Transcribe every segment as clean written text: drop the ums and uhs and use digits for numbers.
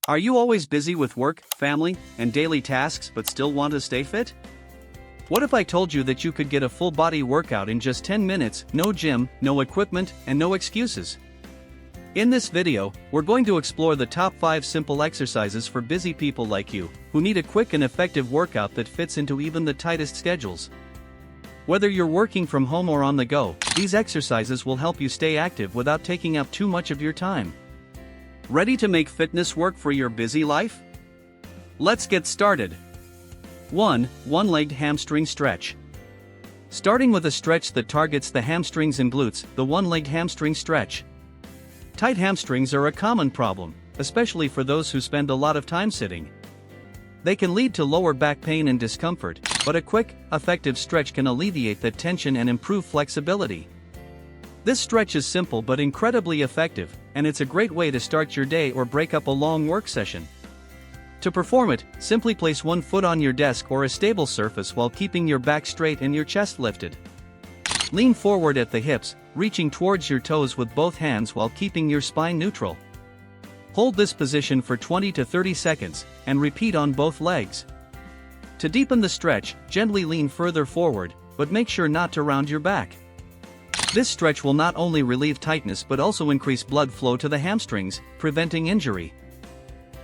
Are you always busy with work, family, and daily tasks but still want to stay fit? What if I told you that you could get a full body workout in just 10 minutes, no gym, no equipment, and no excuses? In this video, we're going to explore the top 5 simple exercises for busy people like you, who need a quick and effective workout that fits into even the tightest schedules. Whether you're working from home or on the go, these exercises will help you stay active without taking up too much of your time. Ready to make fitness work for your busy life? Let's get started. 1. One-legged hamstring stretch. Starting with a stretch that targets the hamstrings and glutes, the one-legged hamstring stretch. Tight hamstrings are a common problem, especially for those who spend a lot of time sitting. They can lead to lower back pain and discomfort, but a quick, effective stretch can alleviate that tension and improve flexibility. This stretch is simple but incredibly effective, and it's a great way to start your day or break up a long work session. To perform it, simply place one foot on your desk or a stable surface while keeping your back straight and your chest lifted. Lean forward at the hips, reaching towards your toes with both hands while keeping your spine neutral. Hold this position for 20 to 30 seconds, and repeat on both legs. To deepen the stretch, gently lean further forward, but make sure not to round your back. This stretch will not only relieve tightness but also increase blood flow to the hamstrings, preventing injury.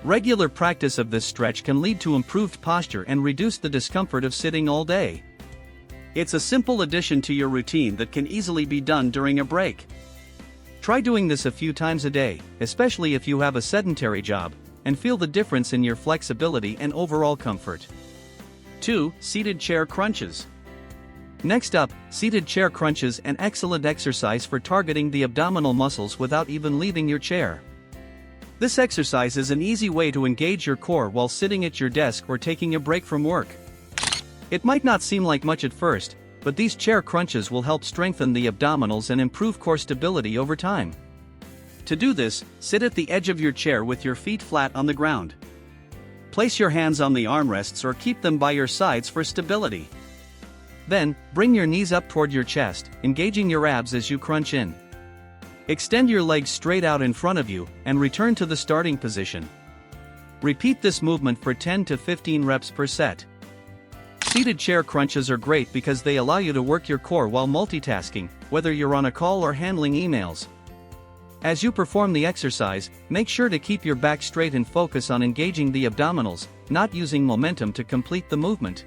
Regular practice of this stretch can lead to improved posture and reduce the discomfort of sitting all day. It's a simple addition to your routine that can easily be done during a break. Try doing this a few times a day, especially if you have a sedentary job, and feel the difference in your flexibility and overall comfort. 2. Seated chair crunches. Next up, seated chair crunches, an excellent exercise for targeting the abdominal muscles without even leaving your chair. This exercise is an easy way to engage your core while sitting at your desk or taking a break from work. It might not seem like much at first, but these chair crunches will help strengthen the abdominals and improve core stability over time. To do this, sit at the edge of your chair with your feet flat on the ground. Place your hands on the armrests or keep them by your sides for stability. Then, bring your knees up toward your chest, engaging your abs as you crunch in. Extend your legs straight out in front of you, and return to the starting position. Repeat this movement for 10 to 15 reps per set. Seated chair crunches are great because they allow you to work your core while multitasking, whether you're on a call or handling emails. As you perform the exercise, make sure to keep your back straight and focus on engaging the abdominals, not using momentum to complete the movement.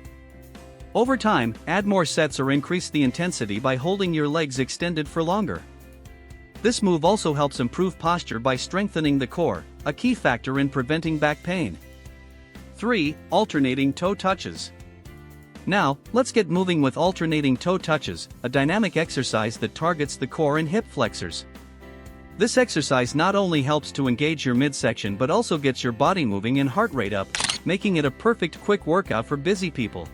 Over time, add more sets or increase the intensity by holding your legs extended for longer. This move also helps improve posture by strengthening the core, a key factor in preventing back pain. 3. Alternating toe touches. Now, let's get moving with alternating toe touches, a dynamic exercise that targets the core and hip flexors. This exercise not only helps to engage your midsection but also gets your body moving and heart rate up, making it a perfect quick workout for busy people.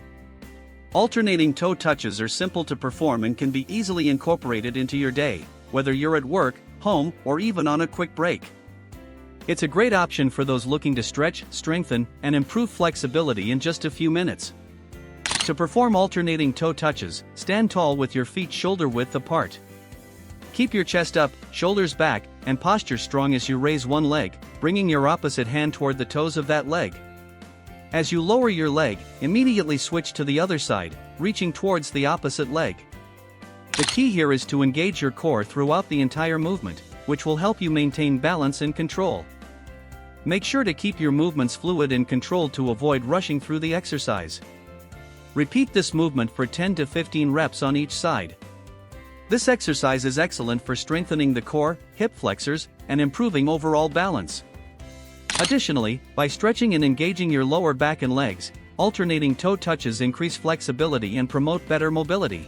Alternating toe touches are simple to perform and can be easily incorporated into your day, whether you're at work, home, or even on a quick break. It's a great option for those looking to stretch, strengthen, and improve flexibility in just a few minutes. To perform alternating toe touches, stand tall with your feet shoulder-width apart. Keep your chest up, shoulders back, and posture strong as you raise one leg, bringing your opposite hand toward the toes of that leg. As you lower your leg, immediately switch to the other side, reaching towards the opposite leg. The key here is to engage your core throughout the entire movement, which will help you maintain balance and control. Make sure to keep your movements fluid and controlled to avoid rushing through the exercise. Repeat this movement for 10 to 15 reps on each side. This exercise is excellent for strengthening the core, hip flexors, and improving overall balance. Additionally, by stretching and engaging your lower back and legs, alternating toe touches increase flexibility and promote better mobility.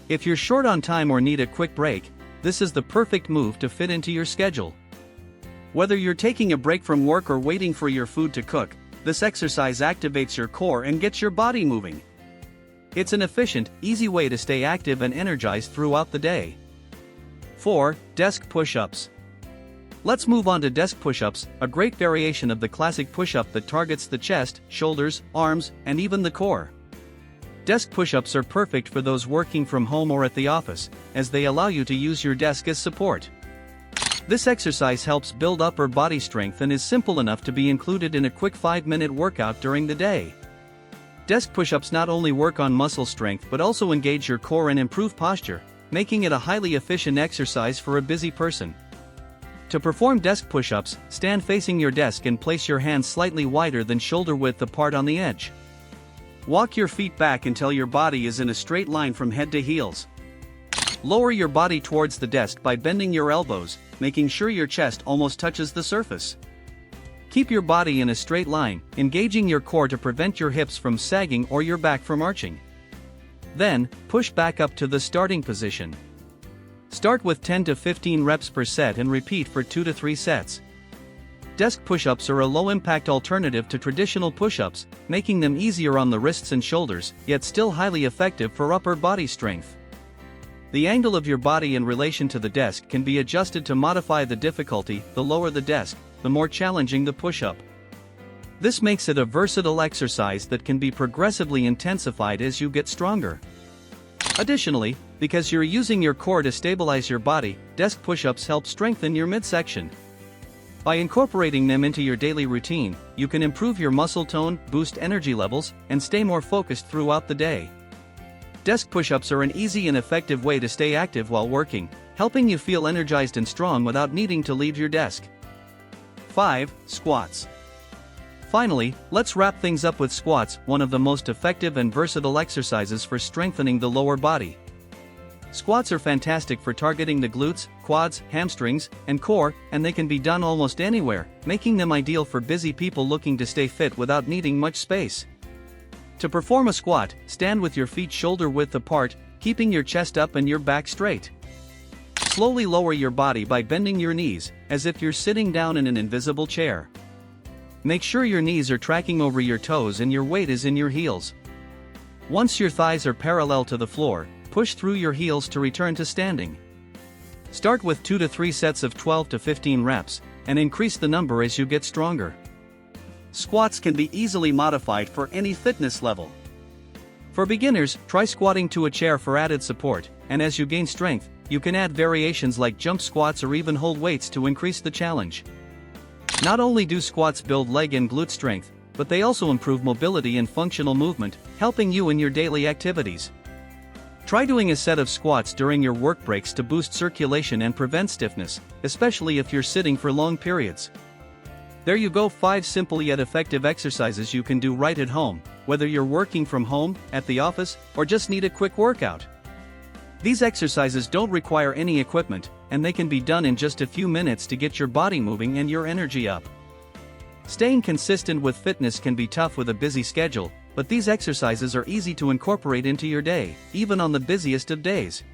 If you're short on time or need a quick break, this is the perfect move to fit into your schedule. Whether you're taking a break from work or waiting for your food to cook, this exercise activates your core and gets your body moving. It's an efficient, easy way to stay active and energized throughout the day. 4. Desk push-ups. Let's move on to desk push-ups, a great variation of the classic push-up that targets the chest, shoulders, arms, and even the core. Desk push-ups are perfect for those working from home or at the office, as they allow you to use your desk as support. This exercise helps build upper body strength and is simple enough to be included in a quick 5-minute workout during the day. Desk push-ups not only work on muscle strength but also engage your core and improve posture, making it a highly efficient exercise for a busy person. To perform desk push-ups, stand facing your desk and place your hands slightly wider than shoulder width apart on the edge. Walk your feet back until your body is in a straight line from head to heels. Lower your body towards the desk by bending your elbows, making sure your chest almost touches the surface. Keep your body in a straight line, engaging your core to prevent your hips from sagging or your back from arching. Then, push back up to the starting position. Start with 10 to 15 reps per set and repeat for 2 to 3 sets. Desk push-ups are a low-impact alternative to traditional push-ups, making them easier on the wrists and shoulders, yet still highly effective for upper body strength. The angle of your body in relation to the desk can be adjusted to modify the difficulty. The lower the desk, the more challenging the push-up. This makes it a versatile exercise that can be progressively intensified as you get stronger. Additionally, because you're using your core to stabilize your body, desk push-ups help strengthen your midsection. By incorporating them into your daily routine, you can improve your muscle tone, boost energy levels, and stay more focused throughout the day. Desk push-ups are an easy and effective way to stay active while working, helping you feel energized and strong without needing to leave your desk. 5. Squats. Finally, let's wrap things up with squats, one of the most effective and versatile exercises for strengthening the lower body. Squats are fantastic for targeting the glutes, quads, hamstrings, and core, and they can be done almost anywhere, making them ideal for busy people looking to stay fit without needing much space. To perform a squat, stand with your feet shoulder width apart, keeping your chest up and your back straight. Slowly lower your body by bending your knees, as if you're sitting down in an invisible chair. Make sure your knees are tracking over your toes and your weight is in your heels. Once your thighs are parallel to the floor, push through your heels to return to standing. Start with 2 to 3 sets of 12 to 15 reps, and increase the number as you get stronger. Squats can be easily modified for any fitness level. For beginners, try squatting to a chair for added support, and as you gain strength, you can add variations like jump squats or even hold weights to increase the challenge. Not only do squats build leg and glute strength, but they also improve mobility and functional movement, helping you in your daily activities. Try doing a set of squats during your work breaks to boost circulation and prevent stiffness, especially if you're sitting for long periods. There you go, 5 simple yet effective exercises you can do right at home, whether you're working from home, at the office, or just need a quick workout. These exercises don't require any equipment, and they can be done in just a few minutes to get your body moving and your energy up. Staying consistent with fitness can be tough with a busy schedule, but these exercises are easy to incorporate into your day, even on the busiest of days.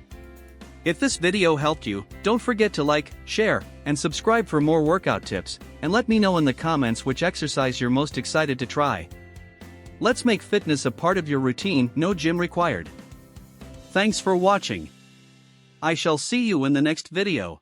If this video helped you, don't forget to like, share, and subscribe for more workout tips, and let me know in the comments which exercise you're most excited to try. Let's make fitness a part of your routine, no gym required. Thanks for watching. I shall see you in the next video.